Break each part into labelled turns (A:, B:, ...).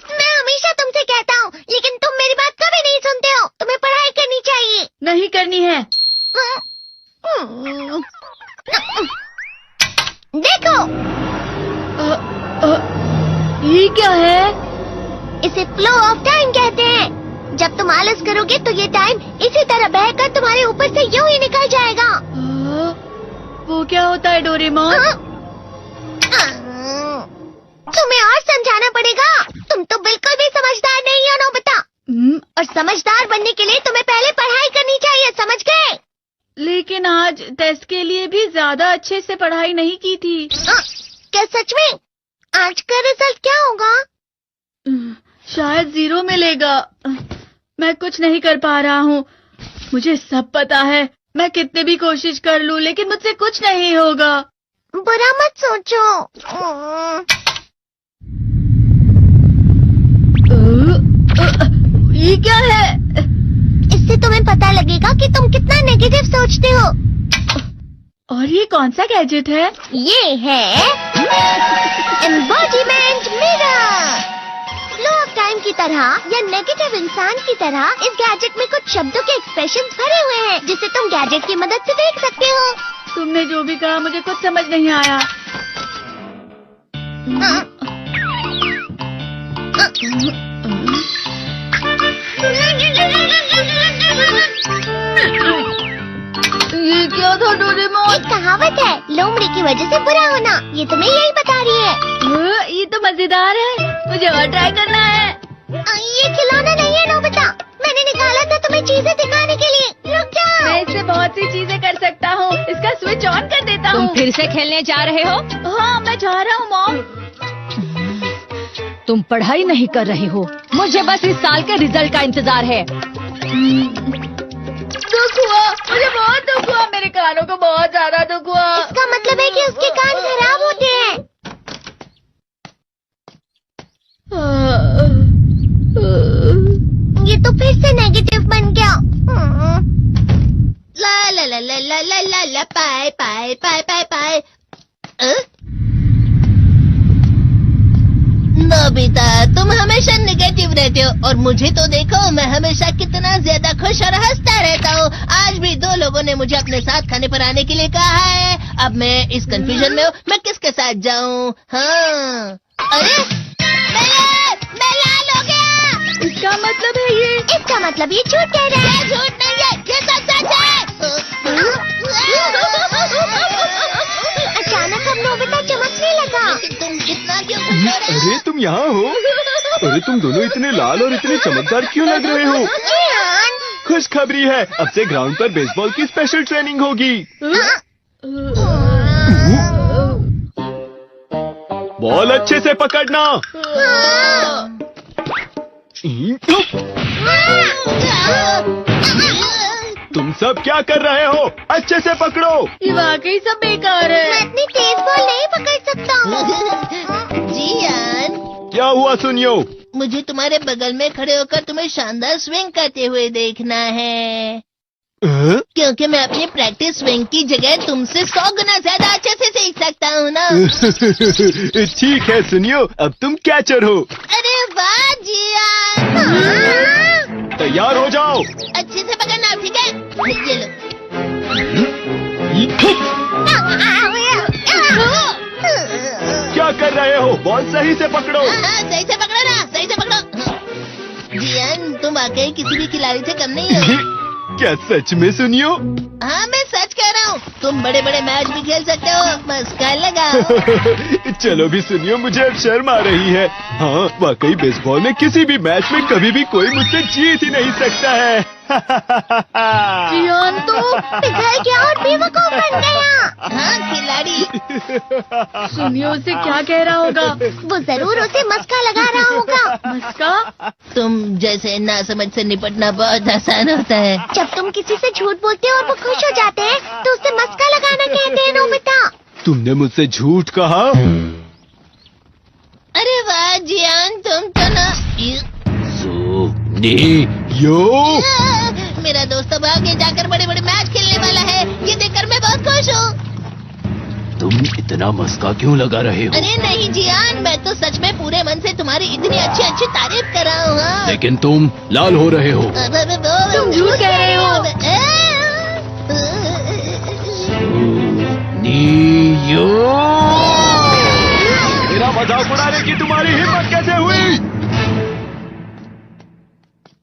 A: मैं हमेशा तुमसे कहता हूँ, लेकिन तुम मेरी बात कभी नहीं सुनते हो। तुम्हें पढ़ाई करनी चाहिए।
B: नहीं करनी है।
A: देखो,
B: ये क्या है?
A: इसे फ्लो ऑफ टाइम कहते हैं। जब तुम आलस करोगे तो ये टाइम इसी तरह बहकर तुम्हारे ऊपर से यूं ही निकल जाएगा।
B: वो क्या होता है डोरेमोन?
A: तुम्हें और समझाना पड़ेगा। तुम तो बिल्कुल भी समझदार नहीं हो नोबिता। और समझदार बनने के लिए तुम्हें पहले पढ़ाई करनी चाहिए, समझ गए?
B: लेकिन आज टेस्ट के लिए भी ज्यादा अच्छे से पढ़ाई नहीं की थी।
A: क्या सच में? आज का रिजल्ट क्या होगा?
B: शायद 0 मिलेगा। मैं कुछ नहीं कर पा रहा हूँ। मुझे सब पता है। मैं कितनी भी कोशिश कर लूँ, लेकिन मुझसे कुछ नहीं होगा।
A: बुरा मत सोचो।
B: ये क्या है?
A: इससे तुम्हें पता लगेगा कि तुम कितना नेगेटिव सोचते हो।
B: और ये कौन सा गैजेट है?
A: ये है embodiment mirror. Flow of time की तरह या नेगेटिव इंसान की तरह इस गैजेट में कुछ शब्दों के एक्सप्रेशंस भरे हुए हैं, जिसे तुम गैजेट की मदद से देख सकते हो।
B: तुमने जो भी कहा मुझे कुछ समझ नहीं आया। ये क्या था डोरेमोन?
A: एक कहावत है, लोमड़ी की वजह से बुरा होना। ये तुम्हें यही बता रही है।
B: ये तो मजेदार है। मुझे और ट्राई करना है।
A: ये खिलौना नहीं है नोबिता। मैंने निकाला था तुम्हें चीजें दिखाने के लिए। रुक जाओ।
B: मैं इससे बहुत सी चीजें कर सकता हूँ। इसका स्विच ऑन कर देता हूँ।
C: तुम फिर से खेलने जा रहे हो?
B: हाँ, मैं जा रहा हूँ मॉम।
C: तुम पढ़ाई नहीं कर रहे हो। मुझे बस इस साल के रिजल्ट का इंतजार है।
B: दुख हुआ, मुझे बहुत दुख हुआ। मेरे कानों को बहुत ज्यादा दुख हुआ।
A: इसका मतलब है कि उसके कान खराब होते हैं। ये तो फिर से नेगेटिव बन गया। ला ला ला ला ला ला ला ला पाए पाए पाए पाए पाए। नोबिता, तुम हमेशा नेगेटिव रहते हो और मुझे तो देखो, मैं हमेशा कितना ज्यादा खुश और हंसता रहता हूँ। आज भी 2 लोगों ने मुझे अपने साथ खाने पर आने के लिए कहा है। अब मैं इस कंफ्यूजन में हूँ, मैं किसके साथ जाऊँ? हाँ, अरे मैं लाल हो गया।
B: इसका मतलब है ये?
A: इसका मतलब ये झूठ कह रहा है। झूठ नहीं है, ये सच है। अचानक हम नोबिता चमकने लगा। तुम इतना क्यों खुश हो रहे हो?
D: अरे तुम यहाँ हो? अरे तुम दोनों इतने लाल और इतने चमकदार क्यों लग रहे हो? खुशखबरी है, अब से ग्राउंड पर बेसबॉल की स्पेशल ट्रेनिंग होगी। बॉल अच्छे से पकड़ना। तुम सब क्या कर रहे हो? अच्छे से पकड़ो।
B: ये वाकई सब बेकार है।
A: मैं इतनी तेज बॉल नहीं पकड़ सकता हूँ। जियान,
D: क्या हुआ सुनियो?
A: मुझे तुम्हारे बगल में खड़े होकर तुम्हें शानदार स्विंग करते हुए देखना है। क्योंकि मैं अपनी प्रैक्टिस स्विंग की जगह तुमसे 100 गुना ज्यादा अच्छे से सीख सकता हूँ ना।
D: ठीक है सुनियो, अब तुम कैचर हो।
A: अरे वाह जियान।
D: तैयार हो जाओ।
A: अच्छे से पकड़ना, ठीक है? ये लो।
D: क्या कर रहे हो? बॉल सही से पकड़ो।
A: सही से पकड़ो ना, सही से पकड़ो। जियान, तुम वाकई किसी भी खिलाड़ी से कम नहीं हो।
D: क्या सच में सुनियो?
A: हाँ, मैं सच कह रहा हूँ। तुम बड़े बड़े मैच भी खेल सकते हो। मस्का लगाओ।
D: चलो भी सुनियो, मुझे अब शर्म आ रही है। हाँ, वाकई बेसबॉल में किसी भी मैच में कभी भी कोई मुझसे जीत ही नहीं सकता है।
B: जियान तो
A: पिघल गया और बेवकूफ बन गया। हाँ, खिलाड़ी।
B: सुनियो उसे क्या कह रहा होगा?
A: वो जरूर उसे मस्का लगा रहा होगा।
B: मस्का?
A: तुम जैसे नासमझ से निपटना बहुत आसान होता है। जब तुम किसी से झूठ बोलते हो और वो खुश हो जाते हैं, तो उसे मस्का लगाना कहते हैं नोबिता।
D: तुमने मुझसे झूठ कहा?
A: अरे वाह जियान, तुम तो ना।
D: यो
A: मेरा दोस्त अब आगे जाकर बड़े बड़े मैच खेलने वाला है। ये देखकर मैं बहुत खुश हूँ।
D: तुम इतना मस्का क्यों लगा रहे हो?
A: अरे नहीं जियान, मैं तो सच में पूरे मन से तुम्हारी इतनी अच्छी अच्छी तारीफ कर रहा हूँ। हाँ।
D: लेकिन तुम लाल हो रहे हो।
A: तुम
B: झूठ कह रहे हो।
D: नियो, मेरा मजाक उड़ाने की तुम्हारी हिम्मत कैसे हुई?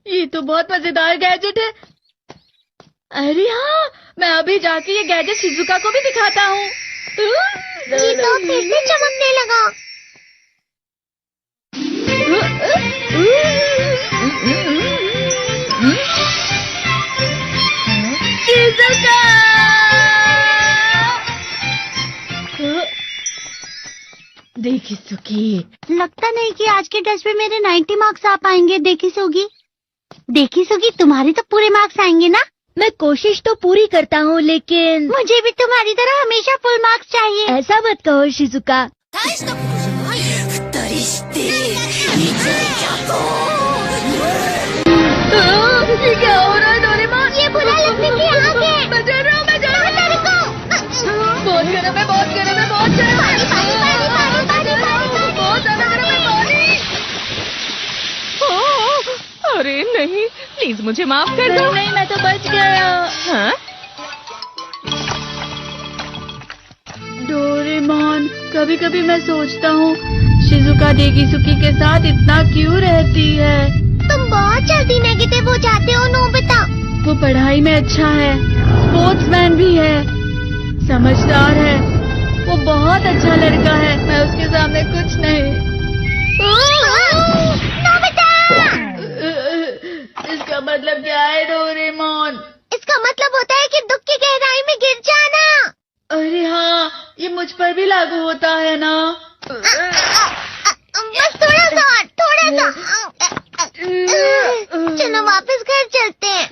B: ये तो बहुत मजेदार गैजेट है। अरे हाँ, मैं अभी जाके ये गैजेट शिजुका को भी दिखाता हूँ।
A: जी तो फिर से चमकने लगा।
B: शिजुका! देखी सुखी,
E: लगता नहीं कि आज के टेस्ट में मेरे 90 मार्क्स आ पाएंगे। देखी सोगी तुम्हारे तो पूरे मार्क्स आएंगे ना?
C: मैं कोशिश तो पूरी करता हूँ, लेकिन
E: मुझे भी तुम्हारी तरह हमेशा फुल मार्क्स चाहिए।
C: ऐसा मत कहो शिजुका।
B: ये क्या हो रहा है डोरेमोन?
E: ये बुरा लगने की आग है।
B: मैं डर रहा हूँ, मैं डर रहा हूँ। बहुत गर्म है, बहुत गर्म है, बहुत गर्म है। बहुत ज्यादा गर्म है पानी।
F: अरे नहीं, प्लीज मुझे माफ कर दो।
B: नहीं, मैं तो बच गया।
F: हाँ?
B: डोरेमोन, कभी कभी मैं सोचता हूँ शिजुका देगीसुकी के साथ इतना क्यों रहती है।
E: तुम बहुत जल्दी नेगेटिव हो जाते हो नोबिता।
B: वो पढ़ाई में अच्छा है, स्पोर्ट्समैन भी है, समझदार है, वो बहुत अच्छा लड़का है। मैं उसके सामने कुछ नहीं।
E: नोबिता!
B: इसका मतलब क्या है डोरेमोन?
E: इसका मतलब होता है कि दुख की गहराई में गिर जाना।
B: अरे हाँ, ये मुझ पर भी लागू होता है ना।
E: बस थोड़ा सा, थोड़ा सा। चलो वापस घर चलते हैं।